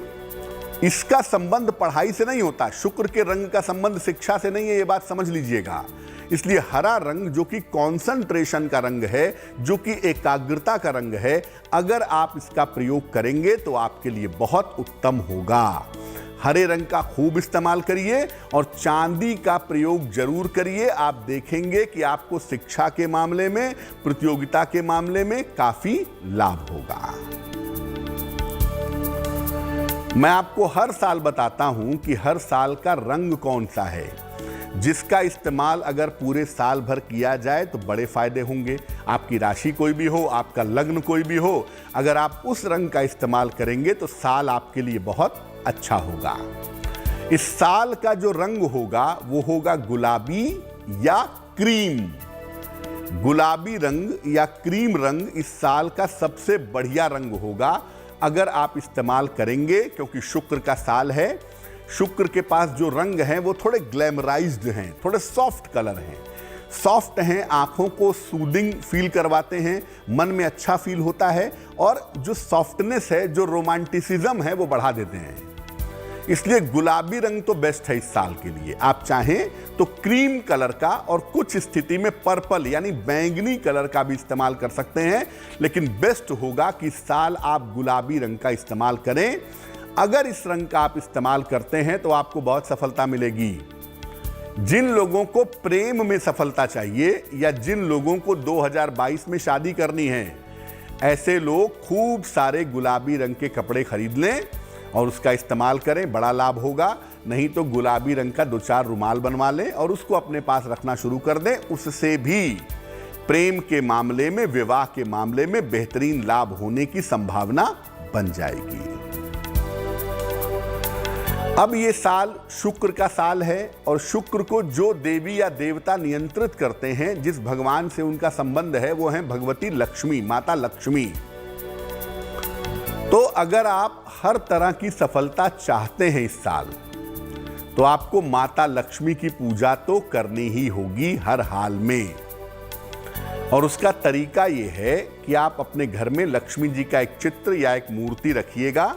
इसका संबंध पढ़ाई से नहीं होता। शुक्र के रंग का संबंध शिक्षा से नहीं है, ये बात समझ लीजिएगा। इसलिए हरा रंग जो कि कॉन्सेंट्रेशन का रंग है, जो कि एकाग्रता का रंग है, अगर आप इसका प्रयोग करेंगे तो आपके लिए बहुत उत्तम होगा। हरे रंग का खूब इस्तेमाल करिए और चांदी का प्रयोग जरूर करिए। आप देखेंगे कि आपको शिक्षा के मामले में, प्रतियोगिता के मामले में काफी लाभ होगा। मैं आपको हर साल बताता हूं कि हर साल का रंग कौन सा है, जिसका इस्तेमाल अगर पूरे साल भर किया जाए तो बड़े फायदे होंगे। आपकी राशि कोई भी हो, आपका लग्न कोई भी हो, अगर आप उस रंग का इस्तेमाल करेंगे तो साल आपके लिए बहुत अच्छा होगा। इस साल का जो रंग होगा वो होगा गुलाबी या क्रीम। गुलाबी रंग या क्रीम रंग इस साल का सबसे बढ़िया रंग होगा अगर आप इस्तेमाल करेंगे, क्योंकि शुक्र का साल है। शुक्र के पास जो रंग हैं वो थोड़े ग्लैमराइज्ड हैं, थोड़े सॉफ्ट कलर हैं, सॉफ्ट हैं, आंखों को सूदिंग फील करवाते हैं, मन में अच्छा फील होता है और जो सॉफ्टनेस है, जो रोमांटिसिज्म है वो बढ़ा देते हैं। इसलिए गुलाबी रंग तो बेस्ट है इस साल के लिए। आप चाहें तो क्रीम कलर का और कुछ स्थिति में पर्पल यानी बैंगनी कलर का भी इस्तेमाल कर सकते हैं, लेकिन बेस्ट होगा कि इस साल आप गुलाबी रंग का इस्तेमाल करें। अगर इस रंग का आप इस्तेमाल करते हैं तो आपको बहुत सफलता मिलेगी। जिन लोगों को प्रेम में सफलता चाहिए या जिन लोगों को 2022 में शादी करनी है, ऐसे लोग खूब सारे गुलाबी रंग के कपड़े खरीद लें और उसका इस्तेमाल करें, बड़ा लाभ होगा। नहीं तो गुलाबी रंग का 2-4 रुमाल बनवा लें और उसको अपने पास रखना शुरू कर दें। उससे भी प्रेम के मामले में, विवाह के मामले में बेहतरीन लाभ होने की संभावना बन जाएगी। अब ये साल शुक्र का साल है और शुक्र को जो देवी या देवता नियंत्रित करते हैं, जिस भगवान से उनका संबंध है, वो है भगवती लक्ष्मी, माता लक्ष्मी। तो अगर आप हर तरह की सफलता चाहते हैं इस साल, तो आपको माता लक्ष्मी की पूजा तो करनी ही होगी हर हाल में। और उसका तरीका ये है कि आप अपने घर में लक्ष्मी जी का एक चित्र या एक मूर्ति रखिएगा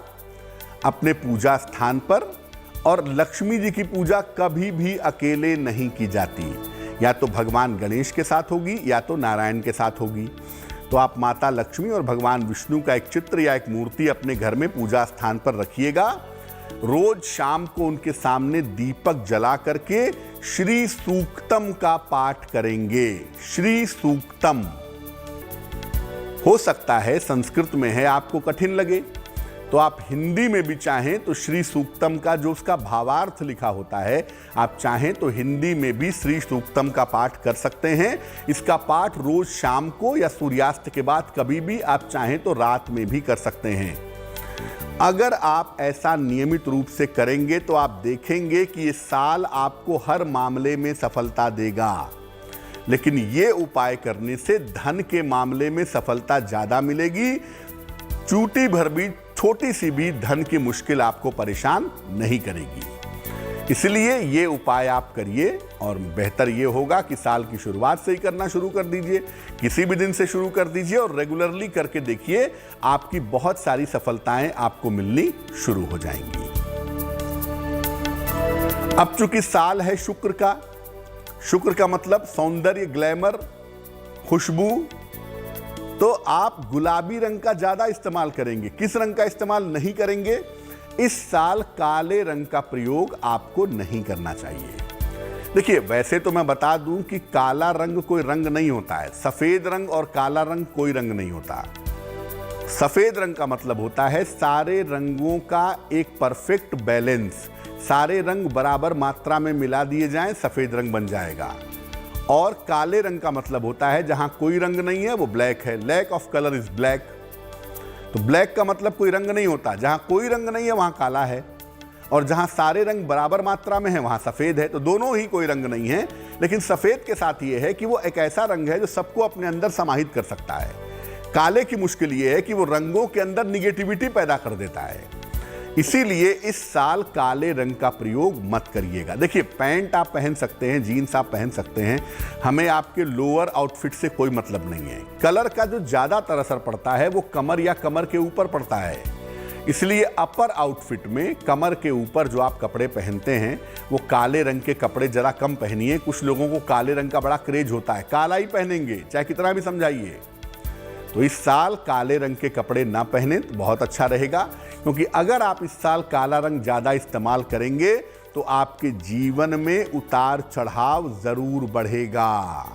अपने पूजा स्थान पर। और लक्ष्मी जी की पूजा कभी भी अकेले नहीं की जाती, या तो भगवान गणेश के साथ होगी या तो नारायण के साथ होगी। तो आप माता लक्ष्मी और भगवान विष्णु का एक चित्र या एक मूर्ति अपने घर में पूजा स्थान पर रखिएगा। रोज शाम को उनके सामने दीपक जला करके श्री सूक्तम का पाठ करेंगे। श्री सूक्तम हो सकता है संस्कृत में है, आपको कठिन लगे तो आप हिंदी में भी चाहें तो श्री सूक्तम का जो उसका भावार्थ लिखा होता है, आप चाहें तो हिंदी में भी श्री सूक्तम का पाठ कर सकते हैं। इसका पाठ रोज शाम को या सूर्यास्त के बाद कभी भी, आप चाहें तो रात में भी कर सकते हैं। अगर आप ऐसा नियमित रूप से करेंगे तो आप देखेंगे कि ये साल आपको हर मामले में सफलता देगा। लेकिन ये उपाय करने से धन के मामले में सफलता ज्यादा मिलेगी। चूटी भर भी छोटी सी भी धन की मुश्किल आपको परेशान नहीं करेगी। इसलिए ये उपाय आप करिए और बेहतर ये होगा कि साल की शुरुआत से ही करना शुरू कर दीजिए, किसी भी दिन से शुरू कर दीजिए और रेगुलरली करके देखिए, आपकी बहुत सारी सफलताएं आपको मिलनी शुरू हो जाएंगी। अब चूंकि साल है शुक्र का मतलब सौंदर्य, ग्लैमर, खुशबू, तो आप गुलाबी रंग का ज्यादा इस्तेमाल करेंगे। किस रंग का इस्तेमाल नहीं करेंगे? इस साल काले रंग का प्रयोग आपको नहीं करना चाहिए। देखिए, वैसे तो मैं बता दूं कि काला रंग कोई रंग नहीं होता है। सफेद रंग और काला रंग कोई रंग नहीं होता। सफेद रंग का मतलब होता है सारे रंगों का एक परफेक्ट बैलेंस, सारे रंग बराबर मात्रा में मिला दिए जाएं, सफेद रंग बन जाएगा। और काले रंग का मतलब होता है जहां कोई रंग नहीं है वो ब्लैक है, lack of colour is black. तो ब्लैक का मतलब कोई रंग नहीं होता, जहां कोई रंग नहीं है वहां काला है, और जहां सारे रंग बराबर मात्रा में है वहां सफेद है। तो दोनों ही कोई रंग नहीं है, लेकिन सफेद के साथ ये है कि वो एक ऐसा रंग है जो सबको अपने अंदर समाहित कर सकता है। काले की मुश्किल ये है कि वो रंगों के अंदर निगेटिविटी पैदा कर देता है। इसीलिए इस साल काले रंग का प्रयोग मत करिएगा। देखिए, पैंट आप पहन सकते हैं, जीन्स आप पहन सकते हैं, हमें आपके लोअर आउटफिट से कोई मतलब नहीं है। कलर का जो ज्यादातर असर पड़ता है वो कमर या कमर के ऊपर पड़ता है। इसलिए अपर आउटफिट में कमर के ऊपर जो आप कपड़े पहनते हैं वो काले रंग के कपड़े जरा कम पहनिए। कुछ लोगों को काले रंग का बड़ा क्रेज होता है, काला ही पहनेंगे चाहे कितना भी समझाइए। तो इस साल काले रंग के कपड़े ना पहने तो बहुत अच्छा रहेगा, क्योंकि अगर आप इस साल काला रंग ज़्यादा इस्तेमाल करेंगे तो आपके जीवन में उतार चढ़ाव ज़रूर बढ़ेगा।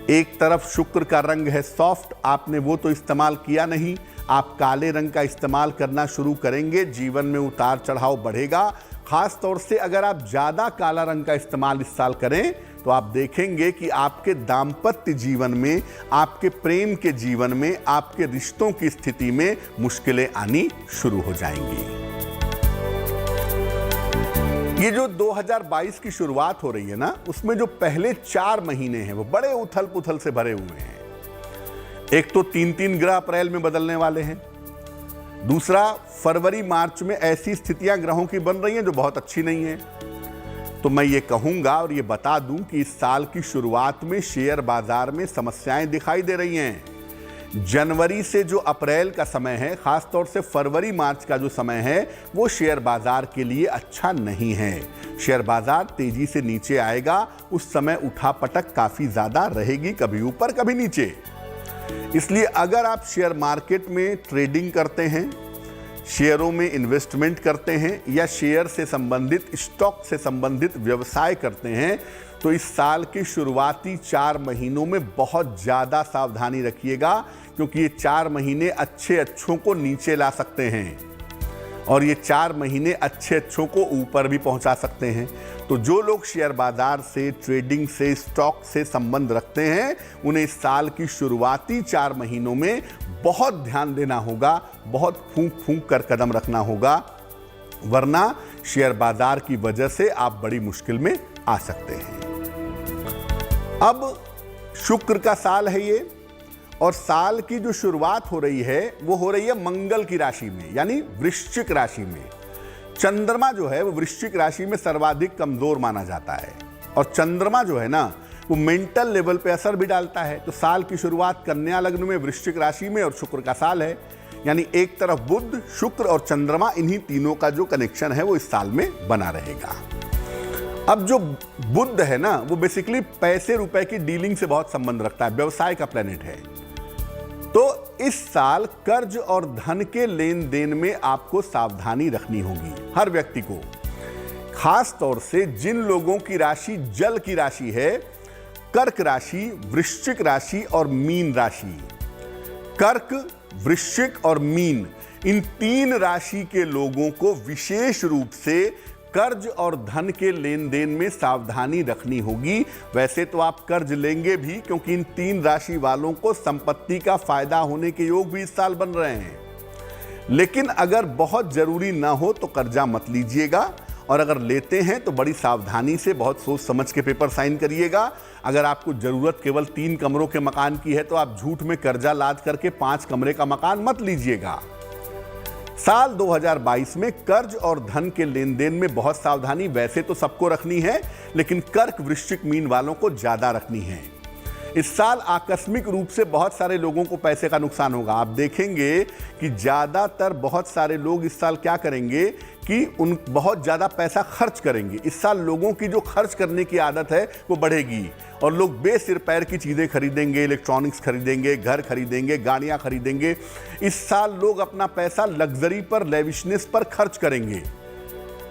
एक तरफ शुक्र का रंग है सॉफ्ट, आपने वो तो इस्तेमाल किया नहीं, आप काले रंग का इस्तेमाल करना शुरू करेंगे, जीवन में उतार चढ़ाव बढ़ेगा। खास तौर से अगर आप ज़्यादा काला रंग का इस्तेमाल इस साल करें तो आप देखेंगे कि आपके दाम्पत्य जीवन में, आपके प्रेम के जीवन में, आपके रिश्तों की स्थिति में मुश्किलें आनी शुरू हो जाएंगी। ये जो 2022 की शुरुआत हो रही है ना, उसमें जो पहले 4 महीने हैं वो बड़े उथल पुथल से भरे हुए हैं। एक तो 3-3 ग्रह अप्रैल में बदलने वाले हैं। दूसरा, फरवरी मार्च में ऐसी स्थितियां ग्रहों की बन रही हैं जो बहुत अच्छी नहीं है। तो मैं ये कहूंगा और ये बता दूं कि इस साल की शुरुआत में शेयर बाजार में समस्याएं दिखाई दे रही हैं। जनवरी से जो अप्रैल का समय है, खास तौर से फरवरी मार्च का जो समय है, वो शेयर बाजार के लिए अच्छा नहीं है। शेयर बाजार तेजी से नीचे आएगा, उस समय उठापटक काफी ज्यादा रहेगी, कभी ऊपर कभी नीचे। इसलिए अगर आप शेयर मार्केट में ट्रेडिंग करते हैं, शेयरों में इन्वेस्टमेंट करते हैं या शेयर से संबंधित, स्टॉक से संबंधित व्यवसाय करते हैं, तो इस साल के शुरुआती 4 महीनों में बहुत ज़्यादा सावधानी रखिएगा, क्योंकि ये 4 महीने अच्छों को नीचे ला सकते हैं और ये 4 महीने अच्छों को ऊपर भी पहुंचा सकते हैं। तो जो लोग शेयर बाजार से, ट्रेडिंग से, स्टॉक से संबंध रखते हैं, उन्हें इस साल की शुरुआती 4 महीनों में बहुत ध्यान देना होगा, बहुत फूंक कर कदम रखना होगा, वरना शेयर बाजार की वजह से आप बड़ी मुश्किल में आ सकते हैं। अब शुक्र का साल है ये, और साल की जो शुरुआत हो रही है वो हो रही है मंगल की राशि में, यानी वृश्चिक राशि में। चंद्रमा जो है वो वृश्चिक राशि में सर्वाधिक कमजोर माना जाता है, और चंद्रमा जो है ना वो मेंटल लेवल पे असर भी डालता है। तो साल की शुरुआत कन्या लग्न में वृश्चिक राशि में और शुक्र का साल है, यानी एक तरफ बुध, शुक्र और चंद्रमा, इन्हीं तीनों का जो कनेक्शन है वो इस साल में बना रहेगा। अब जो बुध है ना, वो बेसिकली पैसे रुपए की डीलिंग से बहुत संबंध रखता है, व्यवसाय का प्लेनेट है। तो इस साल कर्ज और धन के लेन देन में आपको सावधानी रखनी होगी, हर व्यक्ति को। खास तौर से जिन लोगों की राशि जल की राशि है, कर्क राशि, वृश्चिक राशि और मीन राशि। कर्क, वृश्चिक और मीन, इन 3 राशि के लोगों को विशेष रूप से कर्ज और धन के लेन देन में सावधानी रखनी होगी। वैसे तो आप कर्ज लेंगे भी, क्योंकि इन 3 राशि वालों को संपत्ति का फायदा होने के योग भी इस साल बन रहे हैं। लेकिन अगर बहुत जरूरी ना हो तो कर्जा मत लीजिएगा, और अगर लेते हैं तो बड़ी सावधानी से, बहुत सोच समझ के पेपर साइन करिएगा। अगर आपको जरूरत केवल 3 कमरों के मकान की है तो आप झूठ में कर्जा लाद करके 5 कमरे का मकान मत लीजिएगा। साल 2022 में कर्ज और धन के लेन देन में बहुत सावधानी वैसे तो सबको रखनी है, लेकिन कर्क वृश्चिक मीन वालों को ज्यादा रखनी है। इस साल आकस्मिक रूप से बहुत सारे लोगों को पैसे का नुकसान होगा। आप देखेंगे कि ज्यादातर बहुत सारे लोग इस साल क्या करेंगे कि बहुत ज्यादा पैसा खर्च करेंगे। इस साल लोगों की जो खर्च करने की आदत है वो बढ़ेगी और लोग बेसिर पैर की चीजें खरीदेंगे, इलेक्ट्रॉनिक्स खरीदेंगे, घर खरीदेंगे, गाड़ियां खरीदेंगे। इस साल लोग अपना पैसा लग्जरी पर, लेविशनेस पर खर्च करेंगे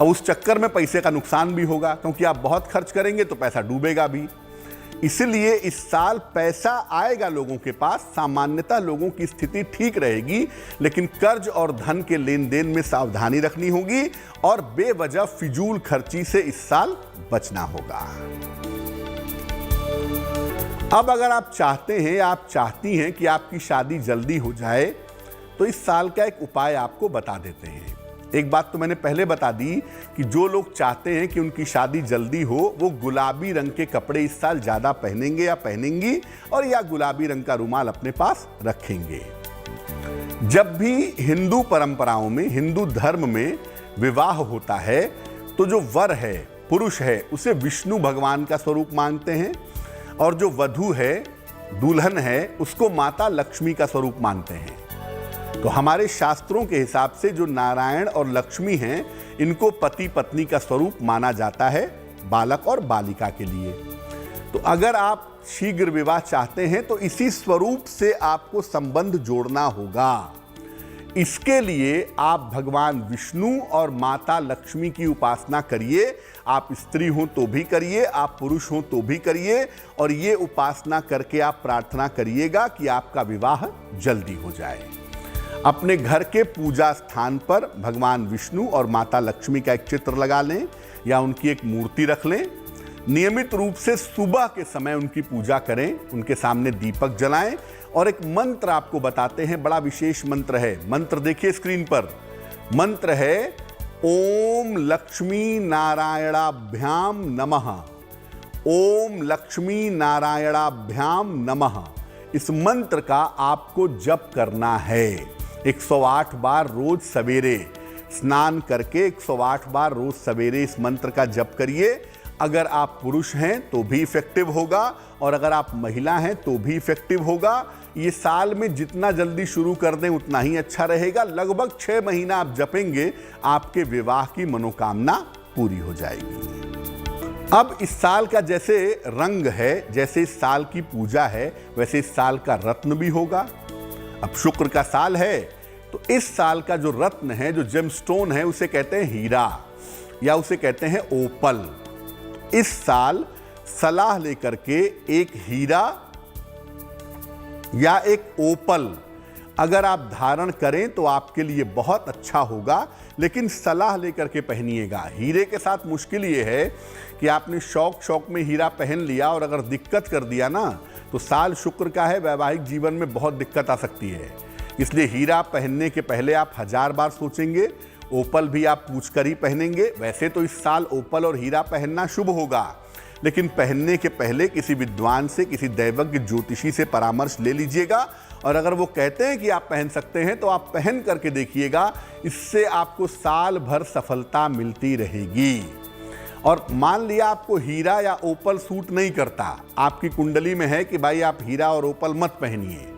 और उस चक्कर में पैसे का नुकसान भी होगा, क्योंकि आप बहुत खर्च करेंगे तो पैसा डूबेगा भी। इसलिए इस साल पैसा आएगा लोगों के पास, सामान्यतः लोगों की स्थिति ठीक रहेगी, लेकिन कर्ज और धन के लेन देन में सावधानी रखनी होगी और बेवजह फिजूल खर्ची से इस साल बचना होगा। अब अगर आप चाहते हैं, आप चाहती हैं कि आपकी शादी जल्दी हो जाए, तो इस साल का एक उपाय आपको बता देते हैं। एक बात तो मैंने पहले बता दी कि जो लोग चाहते हैं कि उनकी शादी जल्दी हो, वो गुलाबी रंग के कपड़े इस साल ज्यादा पहनेंगे या पहनेंगी, और या गुलाबी रंग का रुमाल अपने पास रखेंगे। जब भी हिंदू परंपराओं में, हिंदू धर्म में विवाह होता है तो जो वर है, पुरुष है, उसे विष्णु भगवान का स्वरूप मानते हैं और जो वधू है, दुल्हन है, उसको माता लक्ष्मी का स्वरूप मानते हैं। तो हमारे शास्त्रों के हिसाब से जो नारायण और लक्ष्मी हैं, इनको पति पत्नी का स्वरूप माना जाता है बालक और बालिका के लिए। तो अगर आप शीघ्र विवाह चाहते हैं तो इसी स्वरूप से आपको संबंध जोड़ना होगा। इसके लिए आप भगवान विष्णु और माता लक्ष्मी की उपासना करिए। आप स्त्री हो तो भी करिए, आप पुरुष हो तो भी करिए, और ये उपासना करके आप प्रार्थना करिएगा कि आपका विवाह जल्दी हो जाए। अपने घर के पूजा स्थान पर भगवान विष्णु और माता लक्ष्मी का एक चित्र लगा लें या उनकी एक मूर्ति रख लें। नियमित रूप से सुबह के समय उनकी पूजा करें, उनके सामने दीपक जलाएं और एक मंत्र आपको बताते हैं, बड़ा विशेष मंत्र है। मंत्र देखिए स्क्रीन पर। मंत्र है ओम लक्ष्मी नारायणाभ्याम नमः। ओम लक्ष्मी नारायणाभ्याम नमः। इस मंत्र का आपको जप करना है 108 बार रोज सवेरे। स्नान करके 108 बार रोज सवेरे इस मंत्र का जप करिए। अगर आप पुरुष हैं तो भी इफेक्टिव होगा और अगर आप महिला हैं तो भी इफेक्टिव होगा। ये साल में जितना जल्दी शुरू कर दें उतना ही अच्छा रहेगा। लगभग 6 महीना आप जपेंगे, आपके विवाह की मनोकामना पूरी हो जाएगी। अब इस साल का जैसे रंग है, जैसे इस साल की पूजा है, वैसे इस साल का रत्न भी होगा। अब शुक्र का साल है तो इस साल का जो रत्न है, जो जेमस्टोन है, उसे कहते हैं हीरा या उसे कहते हैं ओपल। इस साल सलाह लेकर के एक हीरा या एक ओपल अगर आप धारण करें तो आपके लिए बहुत अच्छा होगा, लेकिन सलाह लेकर के पहनिएगा। हीरे के साथ मुश्किल ये है कि आपने शौक में हीरा पहन लिया और अगर दिक्कत कर दिया ना, तो साल शुक्र का है, वैवाहिक जीवन में बहुत दिक्कत आ सकती है। इसलिए हीरा पहनने के पहले आप 1000 बार सोचेंगे। ओपल भी आप पूछ कर ही पहनेंगे। वैसे तो इस साल ओपल और हीरा पहनना शुभ होगा, लेकिन पहनने के पहले किसी विद्वान से, किसी दैवज्ञ ज्योतिषी से परामर्श ले लीजिएगा। और अगर वो कहते हैं कि आप पहन सकते हैं तो आप पहन करके देखिएगा। इससे आपको साल भर सफलता मिलती रहेगी। और मान लिया आपको हीरा या ओपल सूट नहीं करता, आपकी कुंडली में है कि भाई आप हीरा और ओपल मत पहनिए,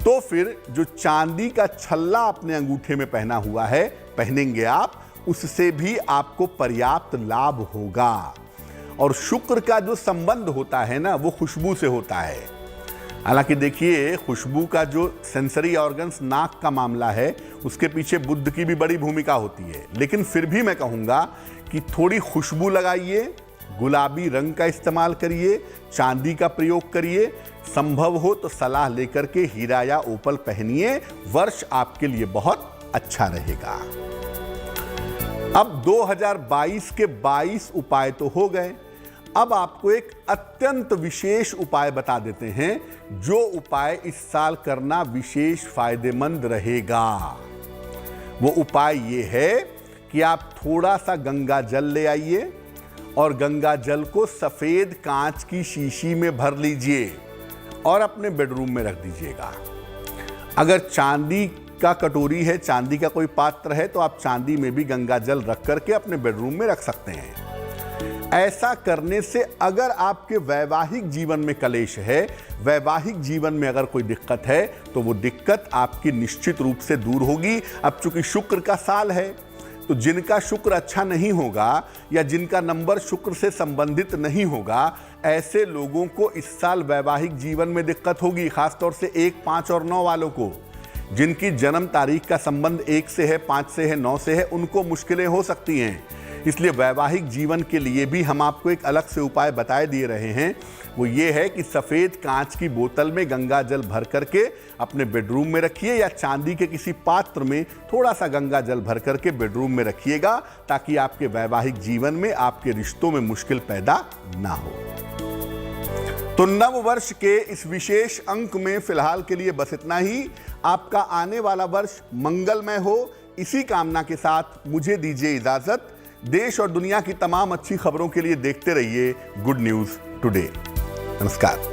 तो फिर जो चांदी का छल्ला अपने अंगूठे में पहना हुआ है पहनेंगे आप, उससे भी आपको पर्याप्त लाभ होगा। और शुक्र का जो संबंध होता है ना, वो खुशबू से होता है। हालांकि देखिए, खुशबू का जो सेंसरी ऑर्गन्स, नाक का मामला है, उसके पीछे बुद्ध की भी बड़ी भूमिका होती है। लेकिन फिर भी मैं कहूँगा कि थोड़ी खुशबू लगाइए, गुलाबी रंग का इस्तेमाल करिए, चांदी का प्रयोग करिए। संभव हो तो सलाह लेकर के हीरा या ओपल पहनिए। वर्ष आपके लिए बहुत अच्छा रहेगा। अब 2022 के 22 उपाय तो हो गए। अब आपको एक अत्यंत विशेष उपाय बता देते हैं, जो उपाय इस साल करना विशेष फायदेमंद रहेगा। वो उपाय ये है कि आप थोड़ा सा गंगा जल ले आइए और गंगा जल को सफ़ेद कांच की शीशी में भर लीजिए और अपने बेडरूम में रख दीजिएगा। अगर चांदी का कटोरी है, चांदी का कोई पात्र है, तो आप चांदी में भी गंगा जल रख करके अपने बेडरूम में रख सकते हैं। ऐसा करने से अगर आपके वैवाहिक जीवन में कलेश है, वैवाहिक जीवन में अगर कोई दिक्कत है, तो वो दिक्कत आपकी निश्चित रूप से दूर होगी। अब चूंकि शुक्र का साल है, तो जिनका शुक्र अच्छा नहीं होगा या जिनका नंबर शुक्र से संबंधित नहीं होगा, ऐसे लोगों को इस साल वैवाहिक जीवन में दिक्कत होगी। खासतौर से 1, 5 और 9 वालों को, जिनकी जन्म तारीख का संबंध 1 से है, 5 से है, 9 से है, उनको मुश्किलें हो सकती हैं। इसलिए वैवाहिक जीवन के लिए भी हम आपको एक अलग से उपाय बताए दिए रहे हैं। वो ये है कि सफ़ेद कांच की बोतल में गंगा जल भर करके अपने बेडरूम में रखिए या चांदी के किसी पात्र में थोड़ा सा गंगा जल भर करके बेडरूम में रखिएगा, ताकि आपके वैवाहिक जीवन में, आपके रिश्तों में मुश्किल पैदा ना हो। तो नव वर्ष के इस विशेष अंक में फिलहाल के लिए बस इतना ही। आपका आने वाला वर्ष मंगलमय हो, इसी कामना के साथ मुझे दीजिए इजाजत। देश और दुनिया की तमाम अच्छी खबरों के लिए देखते रहिए गुड न्यूज़ टुडे। नमस्कार।